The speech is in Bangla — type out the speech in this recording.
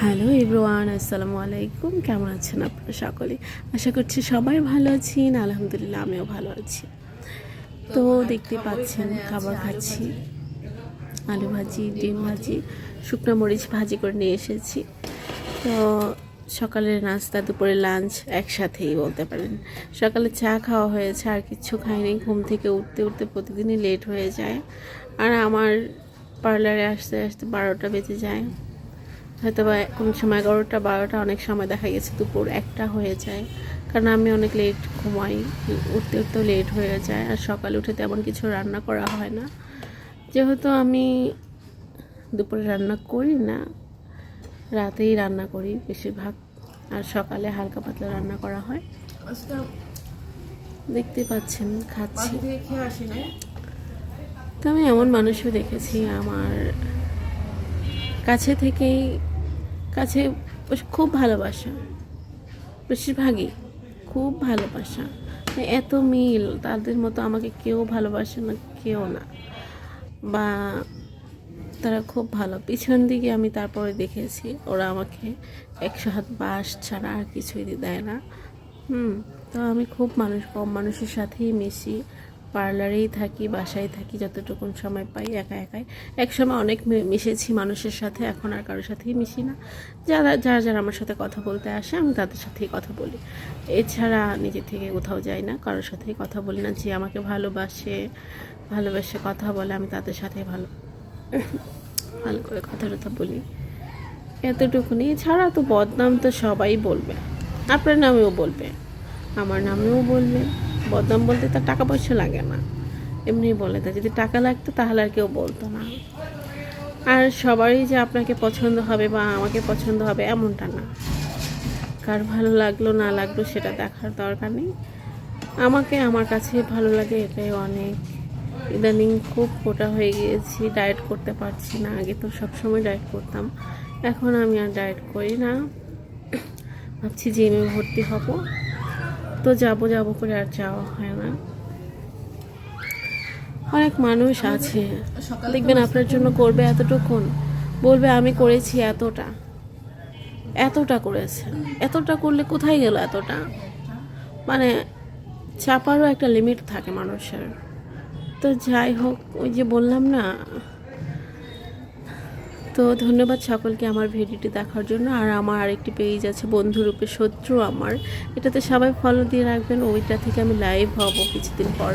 হ্যালো এভরিওয়ান, আসসালামু আলাইকুম। কেমন আছেন আপনারা সকলে? আশা করছি সবাই ভালো আছেন। আলহামদুলিল্লাহ আমিও ভালো আছি। তো দেখতে পাচ্ছেন খাবার খাচ্ছি, আলু ভাজি, ডিম ভাজি, শুকনো মরিচ ভাজি করে নিয়ে এসেছি। তো সকালের নাস্তা, দুপুরের লাঞ্চ একসাথেই বলতে পারেন। সকালে চা খাওয়া হয়েছে, আর কিচ্ছু খাইনি। ঘুম থেকে উঠতে উঠতে প্রতিদিনই লেট হয়ে যায়, আর আমার পার্লারে আসতে আসতে 12টা বেজে যায়। হয়তো বা কোনো সময় 11টা 12টা, অনেক সময় দেখা গেছে দুপুর 1টা হয়ে যায়, কারণ আমি অনেক লেট ঘুমাই। উঠতে উঠতেও লেট হয়ে যায়, আর সকালে উঠে তেমন কিছু রান্না করা হয় না। যেহেতু আমি দুপুরে রান্না করি না, রাতেই রান্না করি বেশিরভাগ, আর সকালে হালকা পাতলা রান্না করা হয়। দেখতে পাচ্ছেন খাচ্ছি। তো আমি এমন মানুষও দেখেছি আমার কাছে খুব ভালোবাসা, বেশিরভাগই খুব ভালোবাসা। এত মিল, তাদের মতো আমাকে কেউ ভালোবাসে না, কেউ না। বা তারা খুব ভালো। পিছন দিকে আমি তারপরে দেখেছি ওরা আমাকে 100 হাত বাস ছাড়া আর কিছুই দেয় না। তো আমি খুব কম মানুষের সাথেই মিশি। পার্লারেই থাকি, বাসায় থাকি, যতটুকুন সময় পাই একাই। একসময় অনেক মিশেছি মানুষের সাথে, এখন আর কারোর সাথেই মিশি না। যারা আমার সাথে কথা বলতে আসে আমি তাদের সাথেই কথা বলি। এছাড়া নিজে থেকে কোথাও যাই না, কারোর সাথেই কথা বলি না। যে আমাকে ভালোবাসে কথা বলে, আমি তাদের সাথে ভালো করে কথা বলি, এতটুকুনি। এছাড়া তো বদনাম তো সবাই বলবে, আপনার নামেও বলবে, আমার নামেও বলবে। বদনাম বলতে তার টাকা পয়সা লাগে না, এমনি বলে দেয়। যদি টাকা লাগতো তাহলে আর কেউ বলতো না। আর সবারই যে আপনাকে পছন্দ হবে বা আমাকে পছন্দ হবে এমনটা না। কার ভালো লাগলো না লাগলো সেটা দেখার দরকার নেই। আমাকে আমার কাছে ভালো লাগে, এটাই অনেক। ইদানিং খুব মোটা হয়ে গিয়েছি, ডায়েট করতে পারছি না। আগে তো সবসময় ডায়েট করতাম, এখন আমি আর ডায়েট করি না। ভাবছি জিমে ভর্তি হব, তো যাবো করে আর যাওয়া হয় না। অনেক মানুষ আছে দেখবেন আপনার জন্য করবে এতটুকুন, বলবে আমি করেছি এতটা করেছে, এতটা করলে কোথায় গেল এতটা। মানে চাপারও একটা লিমিট থাকে মানুষের। তো যাই হোক, ওই যে বললাম না। তো ধন্যবাদ সকলকে আমার ভিডিওটি দেখার জন্য। আর আমার আরেকটি পেজ আছে, বন্ধুরূপে শত্রু আমার, এটাতে সবাই ফলো দিয়ে রাখবেন। ওইটা থেকে আমি লাইভ হব কিছুদিন পর।